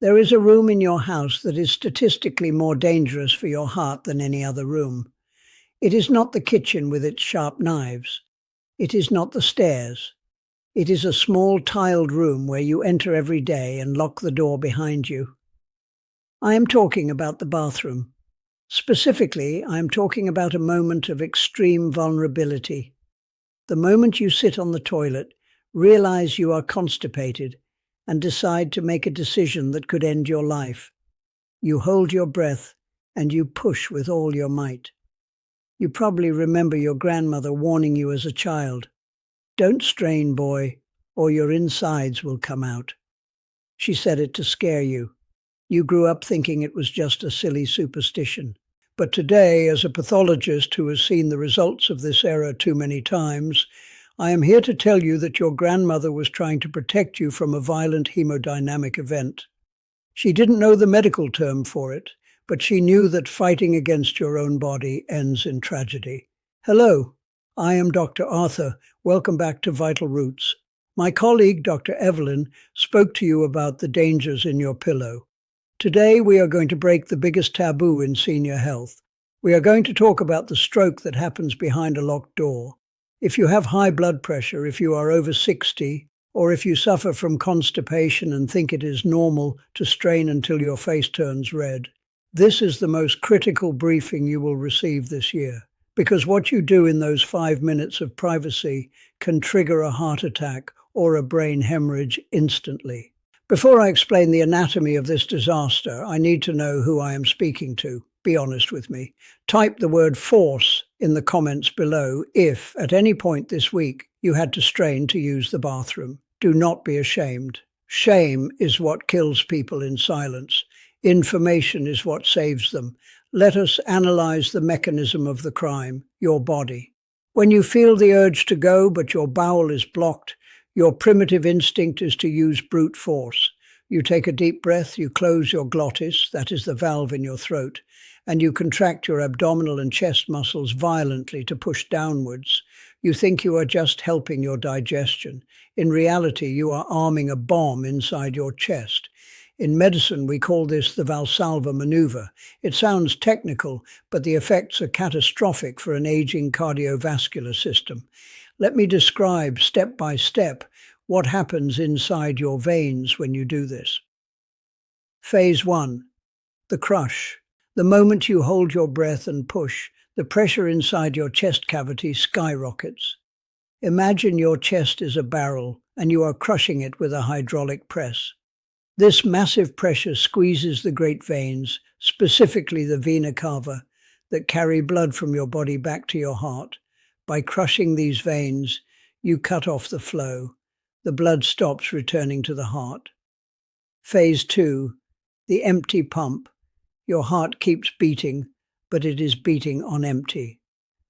There is a room in your house that is statistically more dangerous for your heart than any other room. It is not the kitchen with its sharp knives. It is not the stairs. It is a small tiled room where you enter every day and lock the door behind you. I am talking about the bathroom. Specifically, I am talking about a moment of extreme vulnerability. The moment you sit on the toilet, realize you are constipated, and decide to make a decision that could end your life. You hold your breath and you push with all your might. You probably remember your grandmother warning you as a child, "Don't strain, boy, or your insides will come out." She said it to scare you. You grew up thinking it was just a silly superstition. But today, as a pathologist who has seen the results of this error too many times, I am here to tell you that your grandmother was trying to protect you from a violent hemodynamic event. She didn't know the medical term for it, but she knew that fighting against your own body ends in tragedy. Hello, I am Dr. Arthur. Welcome back to Vital Roots. My colleague, Dr. Evelyn, spoke to you about the dangers in your pillow. Today, we are going to break the biggest taboo in senior health. We are going to talk about the stroke that happens behind a locked door. If you have high blood pressure, if you are over 60, or if you suffer from constipation and think it is normal to strain until your face turns red, this is the most critical briefing you will receive this year. Because what you do in those 5 minutes of privacy can trigger a heart attack or a brain hemorrhage instantly. Before I explain the anatomy of this disaster, I need to know who I am speaking to. Be honest with me. Type the word force in the comments below if, at any point this week, you had to strain to use the bathroom. Do not be ashamed. Shame is what kills people in silence. Information is what saves them. Let us analyze the mechanism of the crime, your body. When you feel the urge to go but your bowel is blocked, your primitive instinct is to use brute force. You take a deep breath, you close your glottis, that is the valve in your throat, and you contract your abdominal and chest muscles violently to push downwards. You think you are just helping your digestion. In reality, you are arming a bomb inside your chest. In medicine, we call this the Valsalva Maneuver. It sounds technical, but the effects are catastrophic for an aging cardiovascular system. Let me describe step by step what happens inside your veins when you do this. Phase 1. The crush. The moment you hold your breath and push, the pressure inside your chest cavity skyrockets. Imagine your chest is a barrel and you are crushing it with a hydraulic press. This massive pressure squeezes the great veins, specifically the vena cava, that carry blood from your body back to your heart. By crushing these veins, you cut off the flow. The blood stops returning to the heart. Phase 2. The empty pump. Your heart keeps beating, but it is beating on empty.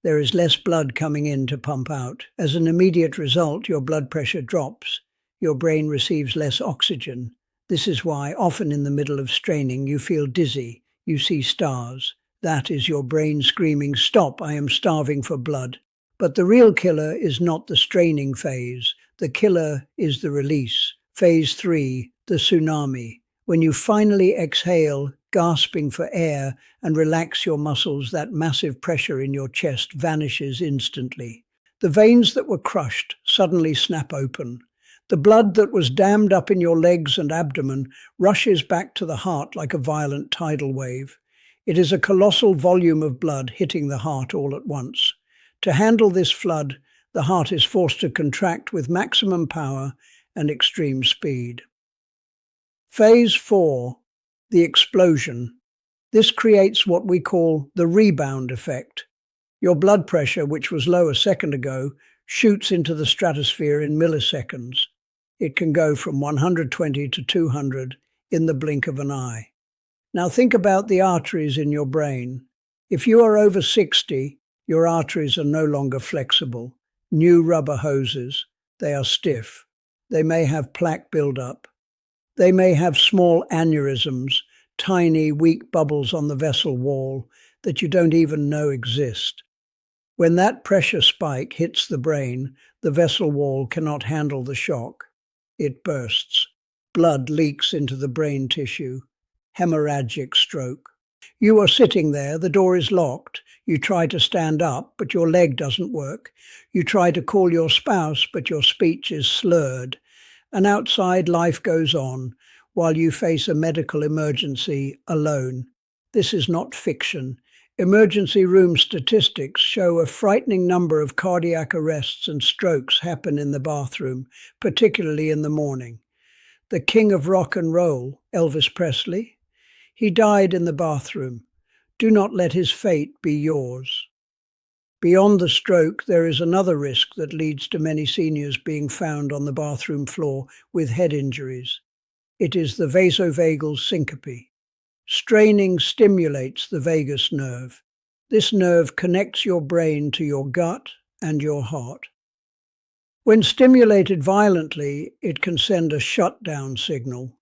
There is less blood coming in to pump out. As an immediate result, your blood pressure drops. Your brain receives less oxygen. This is why, often in the middle of straining, you feel dizzy. You see stars. That is your brain screaming, "Stop, I am starving for blood." But the real killer is not the straining phase. The killer is the release. Phase 3, the tsunami. When you finally exhale, gasping for air, and relax your muscles, that massive pressure in your chest vanishes instantly. The veins that were crushed suddenly snap open. The blood that was dammed up in your legs and abdomen rushes back to the heart like a violent tidal wave. It is a colossal volume of blood hitting the heart all at once. To handle this flood, the heart is forced to contract with maximum power and extreme speed. Phase 4. The explosion. This creates what we call the rebound effect. Your blood pressure, which was low a second ago, shoots into the stratosphere in milliseconds. It can go from 120 to 200 in the blink of an eye. Now think about the arteries in your brain. If you are over 60, your arteries are no longer flexible. New rubber hoses. They are stiff. They may have plaque buildup. They may have small aneurysms, tiny, weak bubbles on the vessel wall that you don't even know exist. When that pressure spike hits the brain, the vessel wall cannot handle the shock. It bursts. Blood leaks into the brain tissue. Hemorrhagic stroke. You are sitting there, the door is locked. You try to stand up, but your leg doesn't work. You try to call your spouse, but your speech is slurred. And outside, life goes on, while you face a medical emergency alone. This is not fiction. Emergency room statistics show a frightening number of cardiac arrests and strokes happen in the bathroom, particularly in the morning. The king of rock and roll, Elvis Presley, he died in the bathroom. Do not let his fate be yours. Beyond the stroke, there is another risk that leads to many seniors being found on the bathroom floor with head injuries. It is the vasovagal syncope. Straining stimulates the vagus nerve. This nerve connects your brain to your gut and your heart. When stimulated violently, it can send a shutdown signal.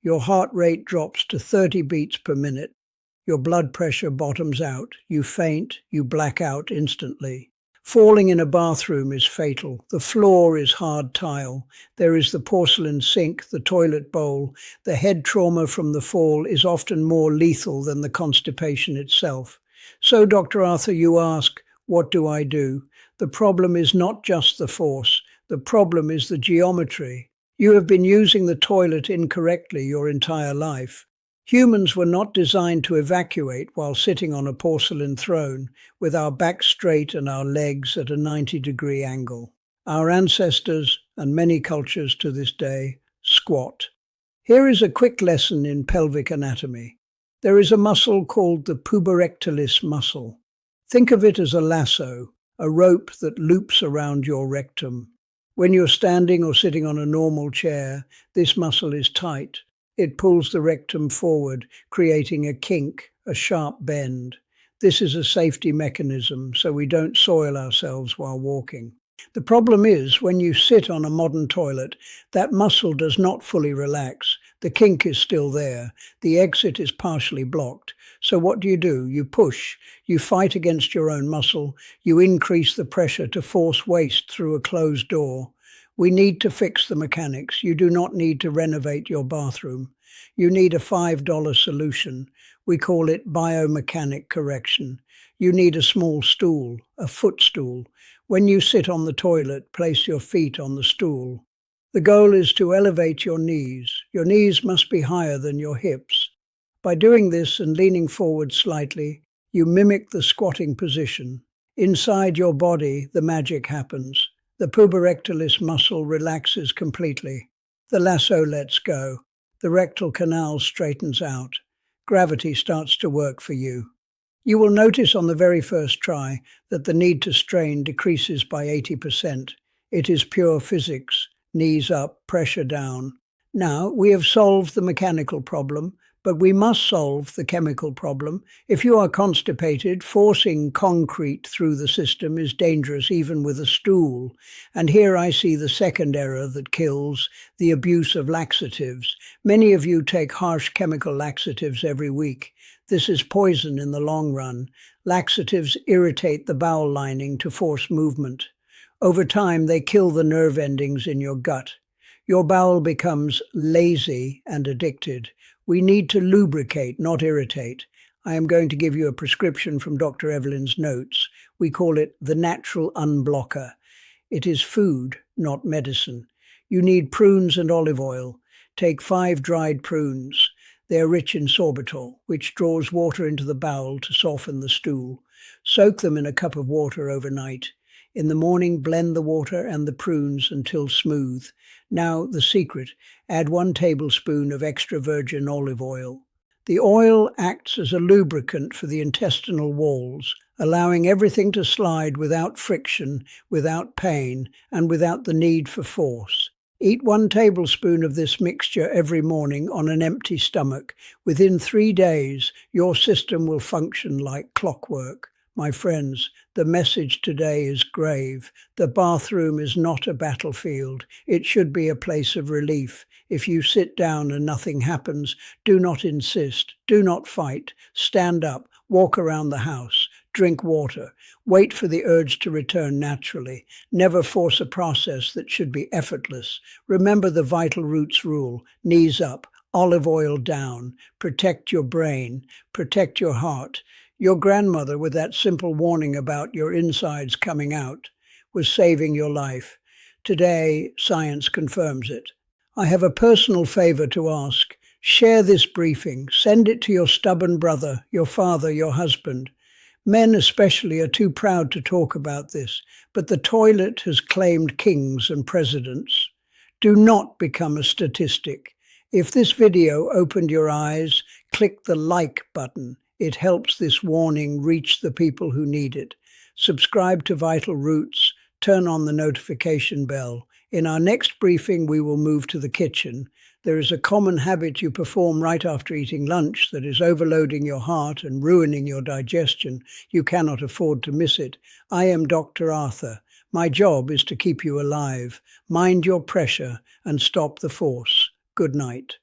Your heart rate drops to 30 beats per minute. Your blood pressure bottoms out. You faint. You black out instantly. Falling in a bathroom is fatal. The floor is hard tile. There is the porcelain sink, the toilet bowl. The head trauma from the fall is often more lethal than the constipation itself. So, Dr. Arthur, you ask, what do I do? The problem is not just the force. The problem is the geometry. You have been using the toilet incorrectly your entire life. Humans were not designed to evacuate while sitting on a porcelain throne with our backs straight and our legs at a 90-degree angle. Our ancestors, and many cultures to this day, squat. Here is a quick lesson in pelvic anatomy. There is a muscle called the puberectalis muscle. Think of it as a lasso, a rope that loops around your rectum. When you're standing or sitting on a normal chair, this muscle is tight. It pulls the rectum forward, creating a kink, a sharp bend. This is a safety mechanism, so we don't soil ourselves while walking. The problem is, when you sit on a modern toilet, that muscle does not fully relax. The kink is still there. The exit is partially blocked. So what do? You push. You fight against your own muscle. You increase the pressure to force waste through a closed door. We need to fix the mechanics. You do not need to renovate your bathroom. You need a $5 solution. We call it biomechanic correction. You need a small stool, a footstool. When you sit on the toilet, place your feet on the stool. The goal is to elevate your knees. Your knees must be higher than your hips. By doing this and leaning forward slightly, you mimic the squatting position. Inside your body, the magic happens. The puberectalis muscle relaxes completely. The lasso lets go. The rectal canal straightens out. Gravity starts to work for you. You will notice on the very first try that the need to strain decreases by 80%. It is pure physics. Knees up, pressure down. Now, we have solved the mechanical problem, but we must solve the chemical problem. If you are constipated, forcing concrete through the system is dangerous even with a stool. And here I see the second error that kills, the abuse of laxatives. Many of you take harsh chemical laxatives every week. This is poison in the long run. Laxatives irritate the bowel lining to force movement. Over time, they kill the nerve endings in your gut. Your bowel becomes lazy and addicted. We need to lubricate, not irritate. I am going to give you a prescription from Dr. Evelyn's notes. We call it the natural unblocker. It is food, not medicine. You need prunes and olive oil. Take 5 dried prunes. They are rich in sorbitol, which draws water into the bowel to soften the stool. Soak them in a cup of water overnight. In the morning, blend the water and the prunes until smooth. Now, the secret, add 1 tablespoon of extra virgin olive oil. The oil acts as a lubricant for the intestinal walls, allowing everything to slide without friction, without pain, and without the need for force. Eat 1 tablespoon of this mixture every morning on an empty stomach. Within 3 days, your system will function like clockwork. My friends, the message today is grave. The bathroom is not a battlefield. It should be a place of relief. If you sit down and nothing happens, do not insist. Do not fight. Stand up. Walk around the house. Drink water. Wait for the urge to return naturally. Never force a process that should be effortless. Remember the vital roots rule. Knees up, olive oil down. Protect your brain. Protect your heart. Your grandmother, with that simple warning about your insides coming out, was saving your life. Today, science confirms it. I have a personal favor to ask. Share this briefing. Send it to your stubborn brother, your father, your husband. Men especially are too proud to talk about this, but the toilet has claimed kings and presidents. Do not become a statistic. If this video opened your eyes, click the like button. It helps this warning reach the people who need it. Subscribe to Vital Roots. Turn on the notification bell. In our next briefing, we will move to the kitchen. There is a common habit you perform right after eating lunch that is overloading your heart and ruining your digestion. You cannot afford to miss it. I am Dr. Arthur. My job is to keep you alive. Mind your pressure and stop the force. Good night.